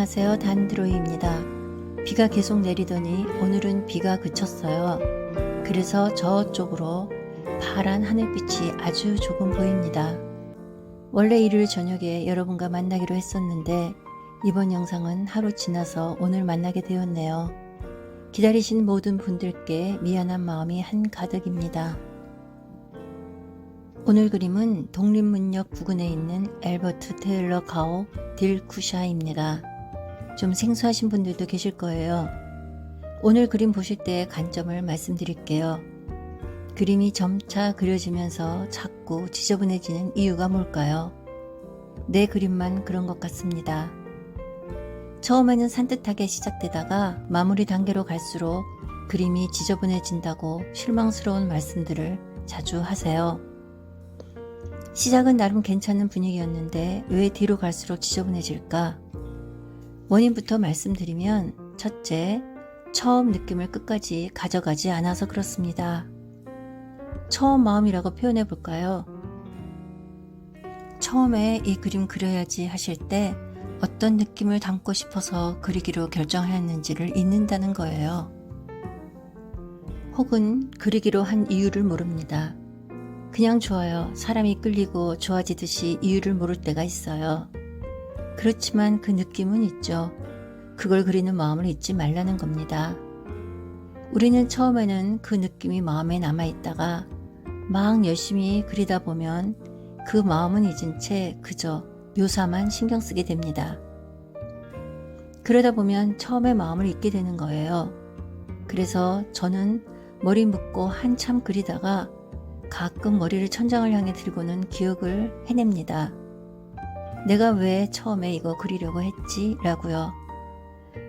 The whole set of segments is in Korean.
안녕하세요. 단드로이입니다. 비가 계속 내리더니 오늘은 비가 그쳤어요. 그래서 저쪽으로 파란 하늘빛이 아주 조금 보입니다. 원래 일요일 저녁에 여러분과 만나기로 했었는데 이번 영상은 하루 지나서 오늘 만나게 되었네요. 기다리신 모든 분들께 미안한 마음이 한가득입니다. 오늘 그림은 독립문역 부근에 있는 엘버트 테일러 가오 딜쿠샤입니다. 좀 생소하신 분들도 계실 거예요. 오늘 그림 보실 때의 관점을 말씀드릴게요. 그림이 점차 그려지면서 자꾸 지저분해지는 이유가 뭘까요? 내 그림만 그런 것 같습니다. 처음에는 산뜻하게 시작되다가 마무리 단계로 갈수록 그림이 지저분해진다고 실망스러운 말씀들을 자주 하세요. 시작은 나름 괜찮은 분위기였는데 왜 뒤로 갈수록 지저분해질까? 원인부터 말씀드리면 첫째, 처음 느낌을 끝까지 가져가지 않아서 그렇습니다. 처음 마음이라고 표현해 볼까요? 처음에 이 그림 그려야지 하실 때 어떤 느낌을 담고 싶어서 그리기로 결정하였는지를 잊는다는 거예요. 혹은 그리기로 한 이유를 모릅니다. 그냥 좋아요. 사람이 끌리고 좋아지듯이 이유를 모를 때가 있어요. 그렇지만 그 느낌은 있죠. 그걸 그리는 마음을 잊지 말라는 겁니다. 우리는 처음에는 그 느낌이 마음에 남아있다가 막 열심히 그리다 보면 그 마음은 잊은 채 그저 묘사만 신경 쓰게 됩니다. 그러다 보면 처음에 마음을 잊게 되는 거예요. 그래서 저는 머리 묶고 한참 그리다가 가끔 머리를 천장을 향해 들고는 기억을 해냅니다. 내가 왜 처음에 이거 그리려고 했지? 라고요.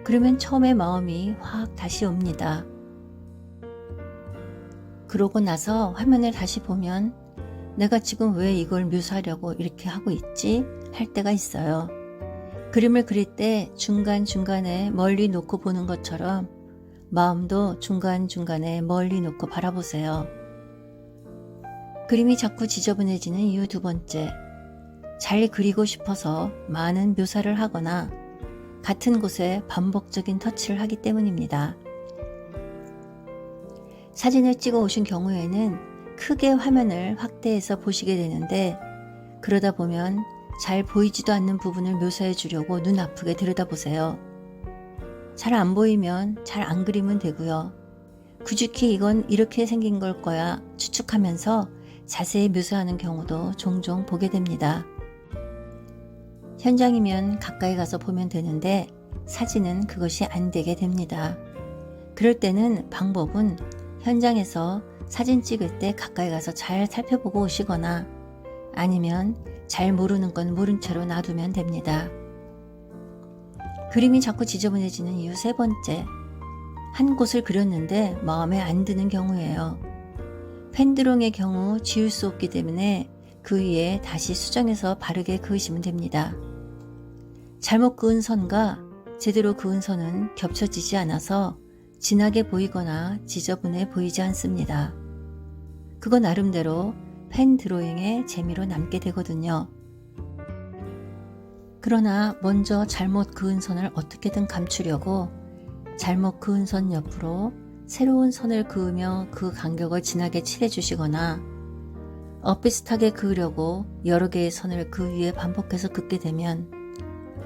그러면 처음에 마음이 확 다시 옵니다. 그러고 나서 화면을 다시 보면 내가 지금 왜 이걸 묘사하려고 이렇게 하고 있지? 할 때가 있어요. 그림을 그릴 때 중간중간에 멀리 놓고 보는 것처럼 마음도 중간중간에 멀리 놓고 바라보세요. 그림이 자꾸 지저분해지는 이유 두 번째, 잘 그리고 싶어서 많은 묘사를 하거나 같은 곳에 반복적인 터치를 하기 때문입니다. 사진을 찍어 오신 경우에는 크게 화면을 확대해서 보시게 되는데 그러다 보면 잘 보이지도 않는 부분을 묘사해 주려고 눈 아프게 들여다보세요. 잘 안 보이면 잘 안 그리면 되고요. 굳이 이건 이렇게 생긴 걸 거야 추측하면서 자세히 묘사하는 경우도 종종 보게 됩니다. 현장이면 가까이 가서 보면 되는데 사진은 그것이 안 되게 됩니다. 그럴 때는 방법은 현장에서 사진 찍을 때 가까이 가서 잘 살펴보고 오시거나 아니면 잘 모르는 건 모른 채로 놔두면 됩니다. 그림이 자꾸 지저분해지는 이유 세 번째, 한 곳을 그렸는데 마음에 안 드는 경우예요. 펜드롱의 경우 지울 수 없기 때문에 그 위에 다시 수정해서 바르게 그으시면 됩니다. 잘못 그은 선과 제대로 그은 선은 겹쳐지지 않아서 진하게 보이거나 지저분해 보이지 않습니다. 그거 나름대로 펜 드로잉의 재미로 남게 되거든요. 그러나 먼저 잘못 그은 선을 어떻게든 감추려고 잘못 그은 선 옆으로 새로운 선을 그으며 그 간격을 진하게 칠해 주시거나 엇비슷하게 그으려고 여러 개의 선을 그 위에 반복해서 긋게 되면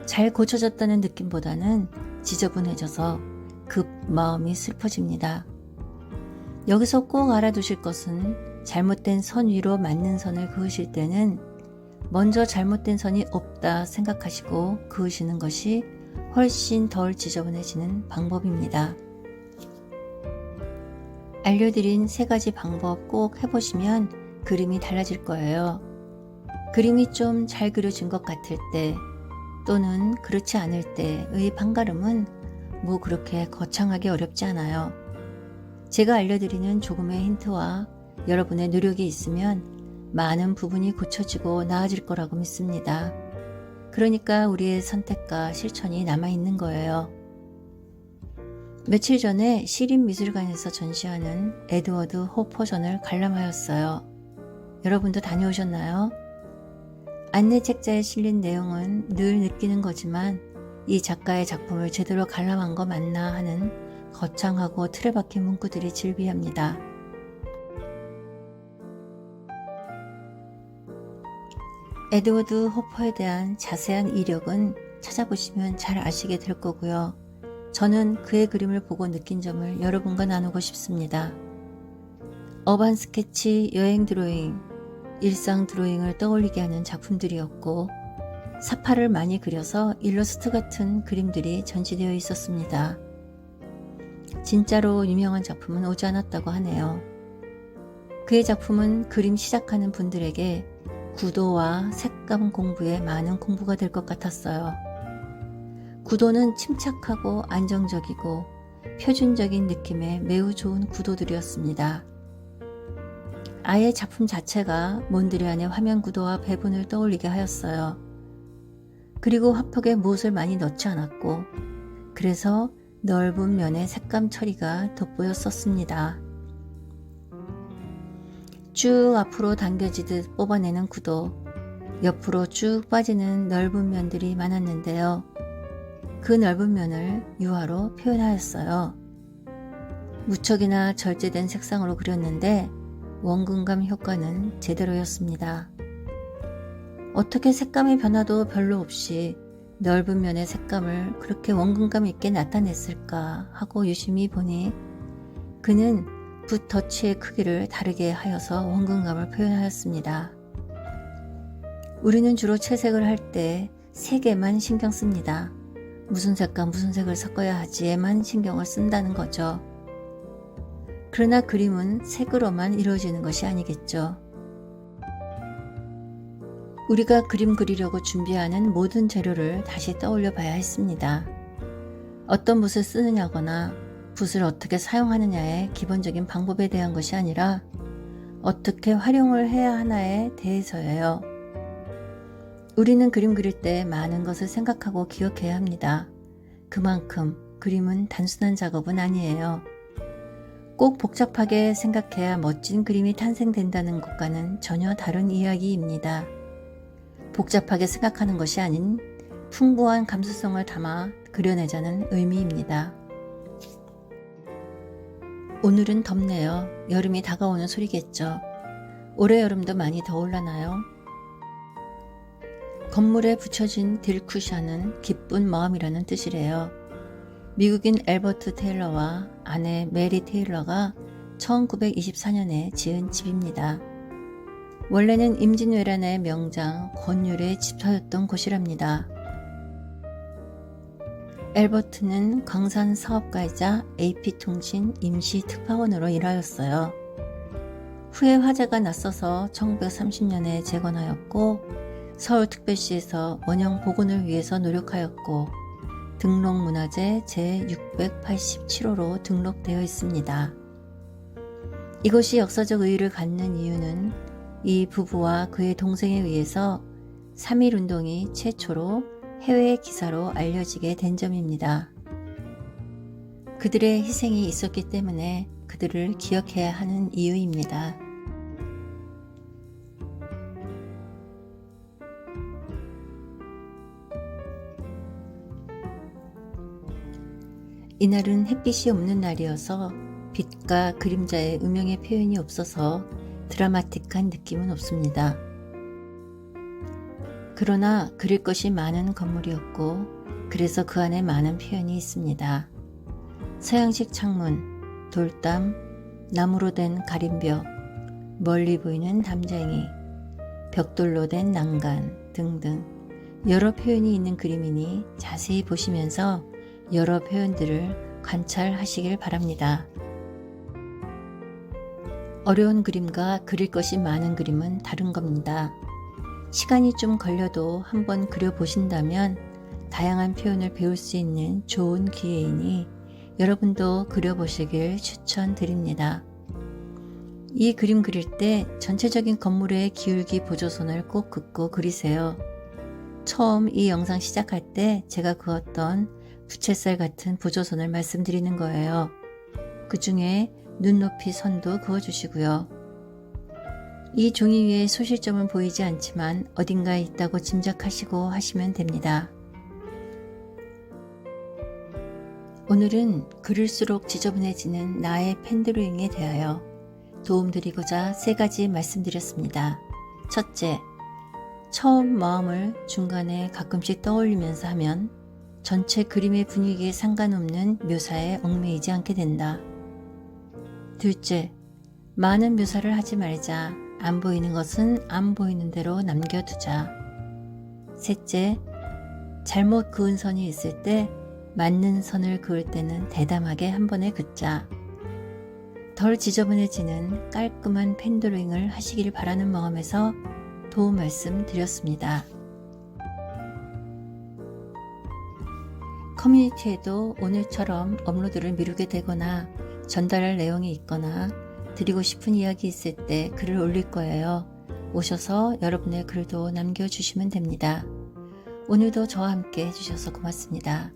잘 고쳐졌다는 느낌보다는 지저분해져서 급 마음이 슬퍼집니다. 여기서 꼭 알아두실 것은 잘못된 선 위로 맞는 선을 그으실 때는 먼저 잘못된 선이 없다 생각하시고 그으시는 것이 훨씬 덜 지저분해지는 방법입니다. 알려드린 세 가지 방법 꼭 해보시면 그림이 달라질 거예요. 그림이 좀 잘 그려진 것 같을 때 또는 그렇지 않을 때의 판가름은 뭐 그렇게 거창하게 어렵지 않아요. 제가 알려드리는 조금의 힌트와 여러분의 노력이 있으면 많은 부분이 고쳐지고 나아질 거라고 믿습니다. 그러니까 우리의 선택과 실천이 남아있는 거예요. 며칠 전에 시립미술관에서 전시하는 에드워드 호퍼전을 관람하였어요. 여러분도 다녀오셨나요? 안내 책자에 실린 내용은 늘 느끼는 거지만 이 작가의 작품을 제대로 관람한 거 맞나 하는 거창하고 틀에 박힌 문구들이 즐비합니다. 에드워드 호퍼에 대한 자세한 이력은 찾아보시면 잘 아시게 될 거고요. 저는 그의 그림을 보고 느낀 점을 여러분과 나누고 싶습니다. 어반 스케치, 여행 드로잉, 일상 드로잉을 떠올리게 하는 작품들이었고 사파를 많이 그려서 일러스트 같은 그림들이 전시되어 있었습니다. 진짜로 유명한 작품은 오지 않았다고 하네요. 그의 작품은 그림 시작하는 분들에게 구도와 색감 공부에 많은 공부가 될 것 같았어요. 구도는 침착하고 안정적이고 표준적인 느낌의 매우 좋은 구도들이었습니다. 아예 작품 자체가 몬드리안의 화면 구도와 배분을 떠올리게 하였어요. 그리고 화폭에 무엇을 많이 넣지 않았고 그래서 넓은 면의 색감 처리가 돋보였었습니다. 쭉 앞으로 당겨지듯 뽑아내는 구도, 옆으로 쭉 빠지는 넓은 면들이 많았는데요. 그 넓은 면을 유화로 표현하였어요. 무척이나 절제된 색상으로 그렸는데 원근감 효과는 제대로였습니다. 어떻게 색감의 변화도 별로 없이 넓은 면의 색감을 그렇게 원근감 있게 나타냈을까 하고 유심히 보니 그는 붓터치의 크기를 다르게 하여서 원근감을 표현하였습니다. 우리는 주로 채색을 할 때 색에만 신경 씁니다. 무슨 색과 무슨 색을 섞어야 하지에만 신경을 쓴다는 거죠. 그러나 그림은 색으로만 이루어지는 것이 아니겠죠. 우리가 그림 그리려고 준비하는 모든 재료를 다시 떠올려 봐야 했습니다. 어떤 붓을 쓰느냐거나 붓을 어떻게 사용하느냐의 기본적인 방법에 대한 것이 아니라 어떻게 활용을 해야 하나에 대해서예요. 우리는 그림 그릴 때 많은 것을 생각하고 기억해야 합니다. 그만큼 그림은 단순한 작업은 아니에요. 꼭 복잡하게 생각해야 멋진 그림이 탄생된다는 것과는 전혀 다른 이야기입니다. 복잡하게 생각하는 것이 아닌 풍부한 감수성을 담아 그려내자는 의미입니다. 오늘은 덥네요. 여름이 다가오는 소리겠죠. 올해 여름도 많이 더울라나요? 건물에 붙여진 딜쿠샤는 기쁜 마음이라는 뜻이래요. 미국인 엘버트 테일러와 아내 메리 테일러가 1924년에 지은 집입니다. 원래는 임진왜란의 명장 권율의 집터였던 곳이랍니다. 엘버트는 광산 사업가이자 AP통신 임시 특파원으로 일하였어요. 후에 화재가 났어서 1930년에 재건하였고 서울특별시에서 원형 복원을 위해서 노력하였고 등록문화재 제687호로 등록되어 있습니다. 이것이 역사적 의의를 갖는 이유는 이 부부와 그의 동생에 의해서 3.1운동이 최초로 해외 기사로 알려지게 된 점입니다. 그들의 희생이 있었기 때문에 그들을 기억해야 하는 이유입니다. 이날은 햇빛이 없는 날이어서 빛과 그림자의 음영의 표현이 없어서 드라마틱한 느낌은 없습니다. 그러나 그릴 것이 많은 건물이었고 그래서 그 안에 많은 표현이 있습니다. 서양식 창문, 돌담, 나무로 된 가림벽, 멀리 보이는 담쟁이, 벽돌로 된 난간 등등 여러 표현이 있는 그림이니 자세히 보시면서 여러 표현들을 관찰하시길 바랍니다. 어려운 그림과 그릴 것이 많은 그림은 다른 겁니다. 시간이 좀 걸려도 한번 그려보신다면 다양한 표현을 배울 수 있는 좋은 기회이니 여러분도 그려보시길 추천드립니다. 이 그림 그릴 때 전체적인 건물의 기울기 보조선을 꼭 긋고 그리세요. 처음 이 영상 시작할 때 제가 그었던 부채살 같은 보조선을 말씀드리는 거예요. 그 중에 눈높이 선도 그어주시고요. 이 종이 위에 소실점은 보이지 않지만 어딘가에 있다고 짐작하시고 하시면 됩니다. 오늘은 그릴수록 지저분해지는 나의 펜드로잉에 대하여 도움드리고자 3가지 말씀드렸습니다. 첫째, 처음 마음을 중간에 가끔씩 떠올리면서 하면 전체 그림의 분위기에 상관없는 묘사에 얽매이지 않게 된다. 둘째, 많은 묘사를 하지 말자. 안 보이는 것은 안 보이는 대로 남겨두자. 셋째, 잘못 그은 선이 있을 때 맞는 선을 그을 때는 대담하게 한 번에 긋자. 덜 지저분해지는 깔끔한 펜드로잉을 하시길 바라는 마음에서 도움 말씀 드렸습니다. 커뮤니티에도 오늘처럼 업로드를 미루게 되거나 전달할 내용이 있거나 드리고 싶은 이야기 있을 때 글을 올릴 거예요. 오셔서 여러분의 글도 남겨주시면 됩니다. 오늘도 저와 함께 해주셔서 고맙습니다.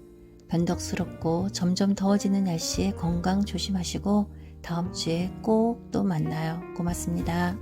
변덕스럽고 점점 더워지는 날씨에 건강 조심하시고 다음 주에 꼭 또 만나요. 고맙습니다.